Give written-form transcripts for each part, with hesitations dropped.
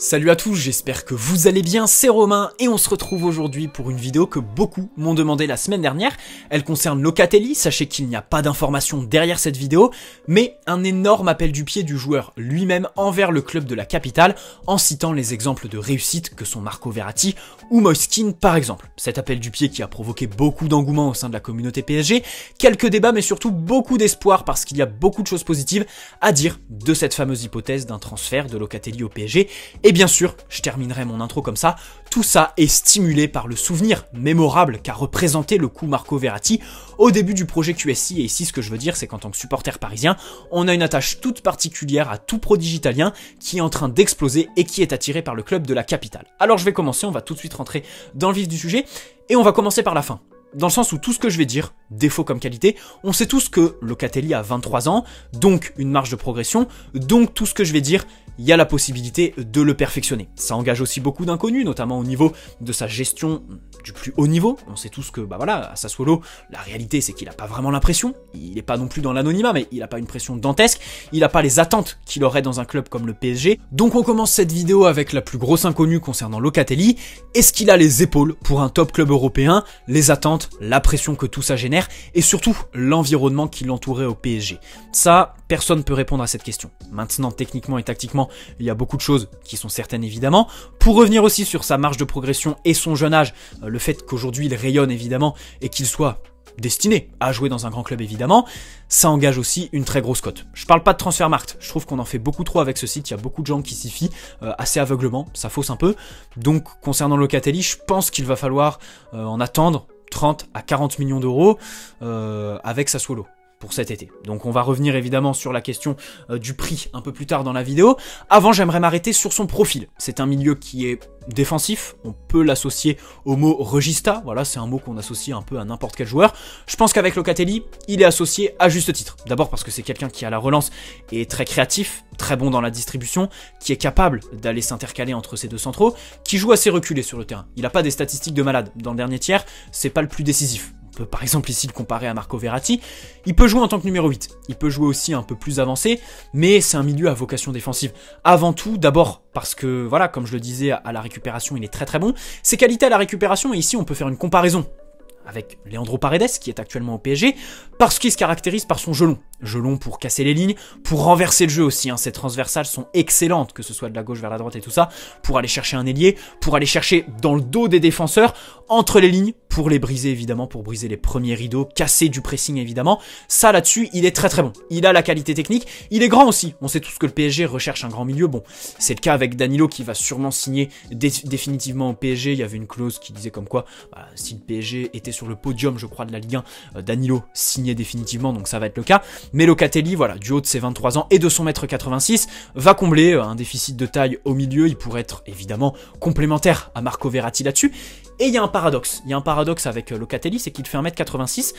Salut à tous, j'espère que vous allez bien, c'est Romain et on se retrouve aujourd'hui pour une vidéo que beaucoup m'ont demandé la semaine dernière. Elle concerne Locatelli, sachez qu'il n'y a pas d'informations derrière cette vidéo, mais un énorme appel du pied du joueur lui-même envers le club de la capitale en citant les exemples de réussite que sont Marco Verratti ou Moise Kean par exemple. Cet appel du pied qui a provoqué beaucoup d'engouement au sein de la communauté PSG, quelques débats mais surtout beaucoup d'espoir parce qu'il y a beaucoup de choses positives à dire de cette fameuse hypothèse d'un transfert de Locatelli au PSG. Et bien sûr, je terminerai mon intro comme ça, tout ça est stimulé par le souvenir mémorable qu'a représenté le coup Marco Verratti au début du projet QSI, et ici ce que je veux dire c'est qu'en tant que supporter parisien, on a une attache toute particulière à tout prodige italien qui est en train d'exploser et qui est attiré par le club de la capitale. Alors je vais commencer, on va tout de suite rentrer dans le vif du sujet, et on va commencer par la fin. Dans le sens où tout ce que je vais dire, défaut comme qualité, on sait tous que Locatelli a 23 ans, donc une marge de progression, donc tout ce que je vais dire, il y a la possibilité de le perfectionner. Ça engage aussi beaucoup d'inconnus, notamment au niveau de sa gestion du plus haut niveau. On sait tous que, à Sassuolo, la réalité c'est qu'il n'a pas vraiment l'impression, il n'est pas non plus dans l'anonymat, mais il n'a pas une pression dantesque, il n'a pas les attentes qu'il aurait dans un club comme le PSG. Donc on commence cette vidéo avec la plus grosse inconnue concernant Locatelli. Est-ce qu'il a les épaules pour un top club européen? Les attentes, la pression que tout ça génère, et surtout l'environnement qui l'entourait au PSG. Ça, personne ne peut répondre à cette question. Maintenant, techniquement et tactiquement, il y a beaucoup de choses qui sont certaines évidemment. Pour revenir aussi sur sa marge de progression et son jeune âge, le fait qu'aujourd'hui il rayonne évidemment et qu'il soit destiné à jouer dans un grand club évidemment, ça engage aussi une très grosse cote. Je parle pas de Transfermarkt, je trouve qu'on en fait beaucoup trop avec ce site, il y a beaucoup de gens qui s'y fient assez aveuglement, ça fausse un peu. Donc concernant Locatelli, je pense qu'il va falloir en attendre 30 à 40 millions d'euros avec Sassuolo pour cet été. Donc on va revenir évidemment sur la question du prix un peu plus tard dans la vidéo. Avant, j'aimerais m'arrêter sur son profil. C'est un milieu qui est défensif, on peut l'associer au mot regista, voilà, c'est un mot qu'on associe un peu à n'importe quel joueur. Je pense qu'avec Locatelli, il est associé à juste titre. D'abord parce que c'est quelqu'un qui a la relance et est très créatif, très bon dans la distribution, qui est capable d'aller s'intercaler entre ces deux centraux, qui joue assez reculé sur le terrain. Il n'a pas des statistiques de malade. Dans le dernier tiers, c'est pas le plus décisif. On peut par exemple ici le comparer à Marco Verratti. Il peut jouer en tant que numéro 8, il peut jouer aussi un peu plus avancé, mais c'est un milieu à vocation défensive. Avant tout, d'abord parce que, voilà, comme je le disais, à la récupération, il est très très bon. Ses qualités à la récupération, et ici on peut faire une comparaison avec Leandro Paredes, qui est actuellement au PSG, parce qu'il se caractérise par son jeu long. Jeu long pour casser les lignes, pour renverser le jeu aussi, hein. Ces transversales sont excellentes, que ce soit de la gauche vers la droite et tout ça, pour aller chercher un ailier, pour aller chercher dans le dos des défenseurs, entre les lignes, pour les briser évidemment, pour briser les premiers rideaux, casser du pressing évidemment. Ça là-dessus, il est très très bon. Il a la qualité technique, il est grand aussi. On sait tous que le PSG recherche un grand milieu. Bon, c'est le cas avec Danilo qui va sûrement signer définitivement au PSG. Il y avait une clause qui disait comme quoi, si le PSG était sur le podium, je crois, de la Ligue 1, Danilo signait définitivement, donc ça va être le cas. Mais Locatelli, voilà, du haut de ses 23 ans et de son 1m86, va combler un déficit de taille au milieu. Il pourrait être évidemment complémentaire à Marco Verratti là-dessus. Et il y a un paradoxe. Il y a un paradoxe avec Locatelli, c'est qu'il fait 1m86,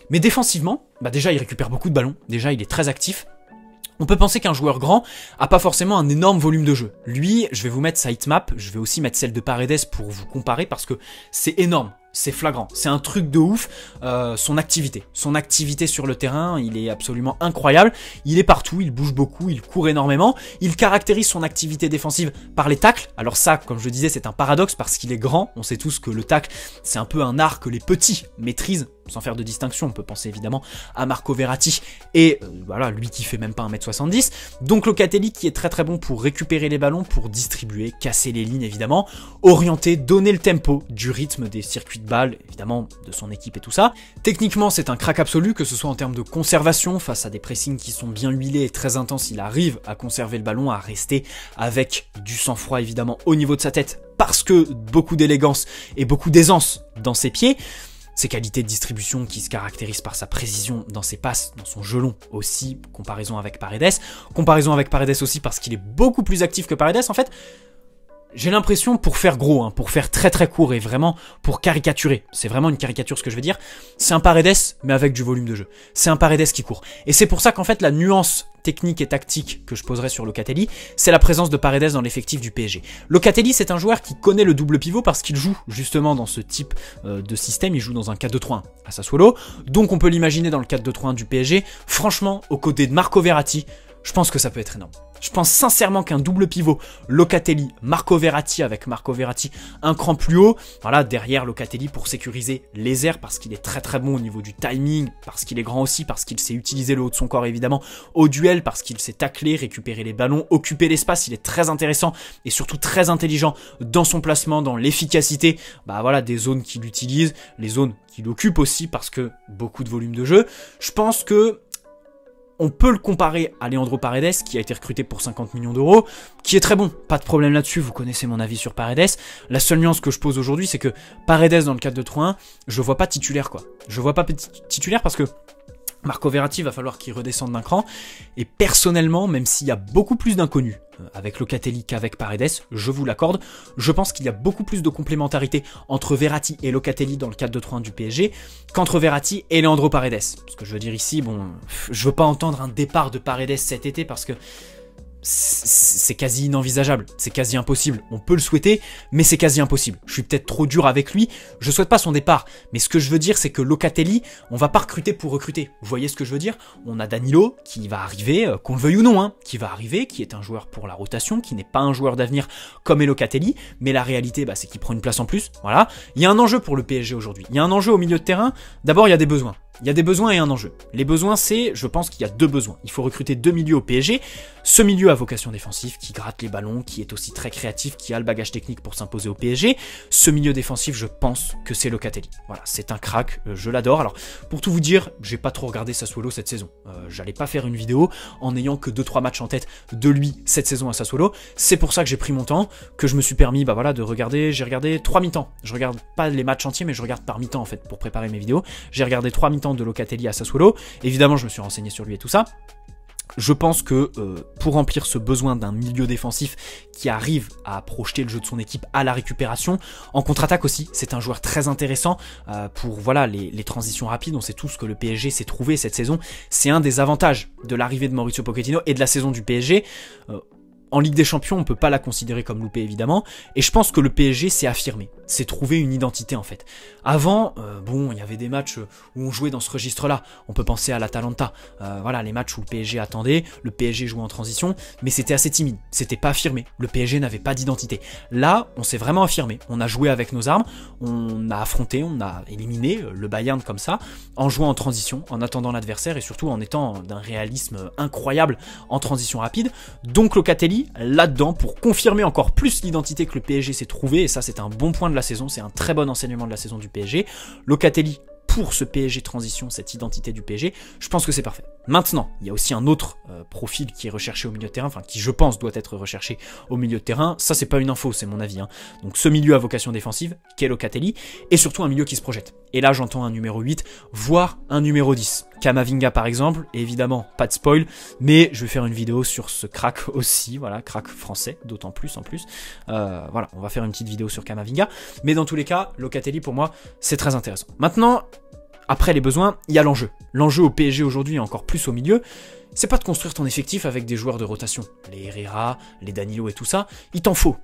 mais défensivement, déjà il récupère beaucoup de ballons, déjà il est très actif. On peut penser qu'un joueur grand a pas forcément un énorme volume de jeu. Lui, je vais vous mettre sa hitmap, je vais aussi mettre celle de Paredes pour vous comparer parce que c'est énorme. C'est flagrant, c'est un truc de ouf, son activité sur le terrain, il est absolument incroyable, il est partout, il bouge beaucoup, il court énormément, il caractérise son activité défensive par les tacles. Alors ça, comme je le disais, c'est un paradoxe parce qu'il est grand, on sait tous que le tacle, c'est un peu un art que les petits maîtrisent, sans faire de distinction, on peut penser évidemment à Marco Verratti, et voilà, lui qui fait même pas 1m70, donc Locatelli qui est très très bon pour récupérer les ballons, pour distribuer, casser les lignes évidemment, orienter, donner le tempo du rythme des circuits de balle, évidemment, de son équipe et tout ça. Techniquement, c'est un crack absolu, que ce soit en termes de conservation, face à des pressings qui sont bien huilés et très intenses, il arrive à conserver le ballon, à rester avec du sang-froid évidemment au niveau de sa tête, parce que beaucoup d'élégance et beaucoup d'aisance dans ses pieds. Ses qualités de distribution qui se caractérisent par sa précision dans ses passes, dans son jeu long aussi, comparaison avec Paredes aussi parce qu'il est beaucoup plus actif que Paredes. En fait, j'ai l'impression, pour faire gros, pour faire très très court et vraiment pour caricaturer, c'est vraiment une caricature ce que je veux dire, c'est un Paredes mais avec du volume de jeu. C'est un Paredes qui court. Et c'est pour ça qu'en fait la nuance technique et tactique que je poserai sur Locatelli, c'est la présence de Paredes dans l'effectif du PSG. Locatelli, c'est un joueur qui connaît le double pivot parce qu'il joue justement dans ce type de système, il joue dans un 4-2-3-1 à Sassuolo, donc on peut l'imaginer dans le 4-2-3-1 du PSG. Franchement, aux côtés de Marco Verratti, je pense que ça peut être énorme. Je pense sincèrement qu'un double pivot, Locatelli, Marco Verratti, avec Marco Verratti un cran plus haut, voilà, derrière Locatelli pour sécuriser les airs, parce qu'il est très très bon au niveau du timing, parce qu'il est grand aussi, parce qu'il sait utiliser le haut de son corps évidemment au duel, parce qu'il sait tacler, récupérer les ballons, occuper l'espace, il est très intéressant et surtout très intelligent dans son placement, dans l'efficacité, bah voilà, des zones qu'il utilise, les zones qu'il occupe aussi, parce que beaucoup de volume de jeu. Je pense que on peut le comparer à Leandro Paredes, qui a été recruté pour 50 millions d'euros, qui est très bon, pas de problème là-dessus, vous connaissez mon avis sur Paredes. La seule nuance que je pose aujourd'hui, c'est que Paredes dans le 4-2-3-1, je vois pas titulaire quoi. Je vois pas titulaire parce que Marco Verratti va falloir qu'il redescende d'un cran, et personnellement, même s'il y a beaucoup plus d'inconnus avec Locatelli qu'avec Paredes, je vous l'accorde, je pense qu'il y a beaucoup plus de complémentarité entre Verratti et Locatelli dans le 4-2-3-1 du PSG qu'entre Verratti et Leandro Paredes. Ce que je veux dire ici, bon, je veux pas entendre un départ de Paredes cet été parce que c'est quasi inenvisageable, c'est quasi impossible. On peut le souhaiter, mais c'est quasi impossible. Je suis peut-être trop dur avec lui, je souhaite pas son départ. Mais ce que je veux dire, c'est que Locatelli, on va pas recruter pour recruter. Vous voyez ce que je veux dire? On a Danilo qui va arriver, qu'on le veuille ou non, hein, qui va arriver, qui est un joueur pour la rotation, qui n'est pas un joueur d'avenir comme est Locatelli, mais la réalité, bah, c'est qu'il prend une place en plus. Voilà. Il y a un enjeu pour le PSG aujourd'hui. Il y a un enjeu au milieu de terrain. D'abord, il y a des besoins. Il y a des besoins et un enjeu. Les besoins, c'est, je pense qu'il y a deux besoins. Il faut recruter deux milieux au PSG. Ce milieu à vocation défensive, qui gratte les ballons, qui est aussi très créatif, qui a le bagage technique pour s'imposer au PSG. Ce milieu défensif, je pense que c'est Locatelli. Voilà, c'est un crack, je l'adore. Alors, pour tout vous dire, j'ai pas trop regardé Sassuolo cette saison. J'allais pas faire une vidéo en n'ayant que 2-3 matchs en tête de lui cette saison à Sassuolo. C'est pour ça que j'ai pris mon temps, que je me suis permis, bah voilà, de regarder. J'ai regardé 3 mi-temps. Je regarde pas les matchs entiers, mais je regarde par mi-temps en fait pour préparer mes vidéos. J'ai regardé 3 mi-temps de Locatelli à Sassuolo. Évidemment, je me suis renseigné sur lui et tout ça. Je pense que pour remplir ce besoin d'un milieu défensif qui arrive à projeter le jeu de son équipe à la récupération, en contre-attaque aussi, c'est un joueur très intéressant pour voilà les transitions rapides. On sait tous que le PSG s'est trouvé cette saison. C'est un des avantages de l'arrivée de Mauricio Pochettino et de la saison du PSG. En Ligue des Champions, on peut pas la considérer comme loupée évidemment, et je pense que le PSG s'est affirmé, s'est trouvé une identité en fait. Avant, bon, il y avait des matchs où on jouait dans ce registre-là, on peut penser à l'Atalanta, voilà, les matchs où le PSG attendait, le PSG jouait en transition, mais c'était assez timide, c'était pas affirmé, le PSG n'avait pas d'identité. Là, on s'est vraiment affirmé, on a joué avec nos armes, on a affronté, on a éliminé le Bayern comme ça, en jouant en transition, en attendant l'adversaire, et surtout en étant d'un réalisme incroyable en transition rapide. Donc Locatelli, là-dedans, pour confirmer encore plus l'identité que le PSG s'est trouvé, et ça c'est un bon point de la saison, c'est un très bon enseignement de la saison du PSG, Locatelli pour ce PSG transition, cette identité du PSG, je pense que c'est parfait. Maintenant, il y a aussi un autre profil qui est recherché au milieu de terrain, enfin qui je pense doit être recherché au milieu de terrain, ça c'est pas une info, c'est mon avis, hein. Donc ce milieu à vocation défensive, qu'est Locatelli, et surtout un milieu qui se projette. Et là j'entends un numéro 8, voire un numéro 10. Camavinga par exemple, et évidemment pas de spoil, mais je vais faire une vidéo sur ce crack aussi, voilà, crack français, d'autant plus en plus. Voilà, on va faire une petite vidéo sur Camavinga, mais dans tous les cas, Locatelli pour moi, c'est très intéressant. Maintenant, après les besoins, il y a l'enjeu. L'enjeu au PSG aujourd'hui, et encore plus au milieu, c'est pas de construire ton effectif avec des joueurs de rotation. Les Herrera, les Danilo et tout ça, il t'en faut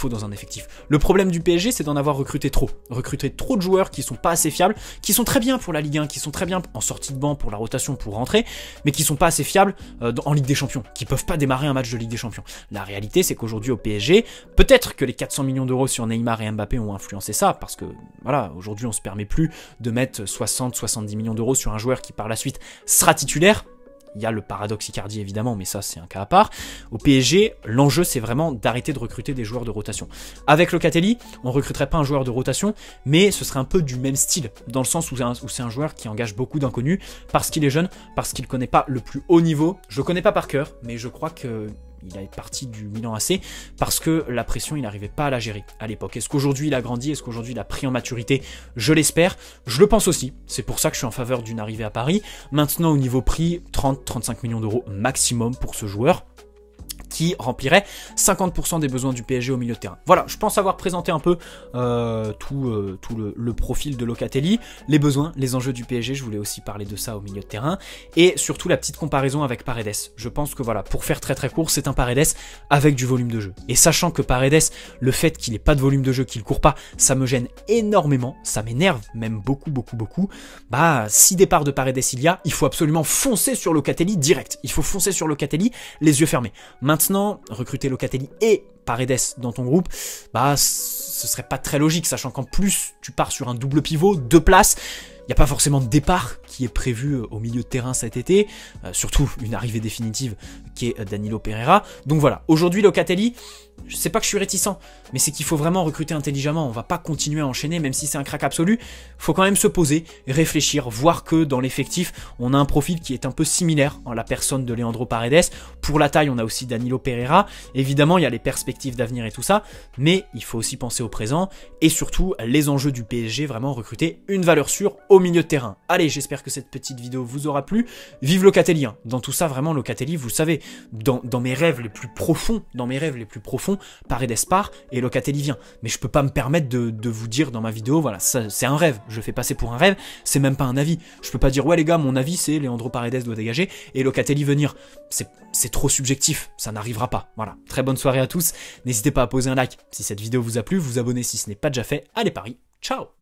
dans un effectif. Le problème du PSG, c'est d'en avoir recruté trop. Recruter trop de joueurs qui sont pas assez fiables, qui sont très bien pour la Ligue 1, qui sont très bien en sortie de banc pour la rotation, pour rentrer, mais qui sont pas assez fiables en Ligue des Champions, qui peuvent pas démarrer un match de Ligue des Champions. La réalité, c'est qu'aujourd'hui au PSG, peut-être que les 400 millions d'euros sur Neymar et Mbappé ont influencé ça, parce que voilà, aujourd'hui on se permet plus de mettre 60-70 millions d'euros sur un joueur qui par la suite sera titulaire. Il y a le paradoxe Icardi évidemment, mais ça c'est un cas à part. Au PSG, l'enjeu c'est vraiment d'arrêter de recruter des joueurs de rotation. Avec Locatelli, on recruterait pas un joueur de rotation, mais ce serait un peu du même style, dans le sens où c'est un joueur qui engage beaucoup d'inconnus, parce qu'il est jeune, parce qu'il connaît pas le plus haut niveau. Je le connais pas par cœur, mais je crois que il est parti du Milan AC parce que la pression, il n'arrivait pas à la gérer à l'époque. Est-ce qu'aujourd'hui il a grandi? Est-ce qu'aujourd'hui il a pris en maturité? Je l'espère. Je le pense aussi. C'est pour ça que je suis en faveur d'une arrivée à Paris. Maintenant, au niveau prix, 30-35 millions d'euros maximum pour ce joueur qui remplirait 50% des besoins du PSG au milieu de terrain. Voilà, je pense avoir présenté un peu tout le profil de Locatelli, les besoins, les enjeux du PSG, je voulais aussi parler de ça au milieu de terrain, et surtout la petite comparaison avec Paredes. Je pense que voilà, pour faire très très court, c'est un Paredes avec du volume de jeu. Et sachant que Paredes, le fait qu'il n'ait pas de volume de jeu, qu'il court pas, ça me gêne énormément, ça m'énerve même beaucoup. Bah, si départ de Paredes il faut absolument foncer sur Locatelli direct. Il faut foncer sur Locatelli, les yeux fermés. Maintenant, recruter Locatelli et Paredes dans ton groupe, bah ce serait pas très logique, sachant qu'en plus tu pars sur un double pivot, 2 places, il n'y a pas forcément de départ qui est prévu au milieu de terrain cet été, surtout une arrivée définitive qui est Danilo Pereira. Donc voilà, aujourd'hui Locatelli, je sais pas que je suis réticent, mais c'est qu'il faut vraiment recruter intelligemment, on va pas continuer à enchaîner, même si c'est un crack absolu, faut quand même se poser, réfléchir, voir que dans l'effectif, on a un profil qui est un peu similaire en la personne de Leandro Paredes. Pour la taille, on a aussi Danilo Pereira, évidemment il y a les perspectives d'avenir et tout ça, mais il faut aussi penser au présent, et surtout les enjeux du PSG, vraiment recruter une valeur sûre au milieu de terrain. Allez, j'espère que cette petite vidéo vous aura plu, vive Locatelli, hein. Dans tout ça, vraiment Locatelli, vous le savez, dans mes rêves les plus profonds, Paredes part et Locatelli vient. Mais je peux pas me permettre de vous dire dans ma vidéo, voilà, c'est un rêve, je fais passer pour un rêve, c'est même pas un avis. Je peux pas dire, ouais les gars, mon avis c'est Leandro Paredes doit dégager et Locatelli venir. C'est trop subjectif, ça n'arrivera pas. Voilà, très bonne soirée à tous, n'hésitez pas à poser un like si cette vidéo vous a plu, vous abonner si ce n'est pas déjà fait. Allez Paris, ciao!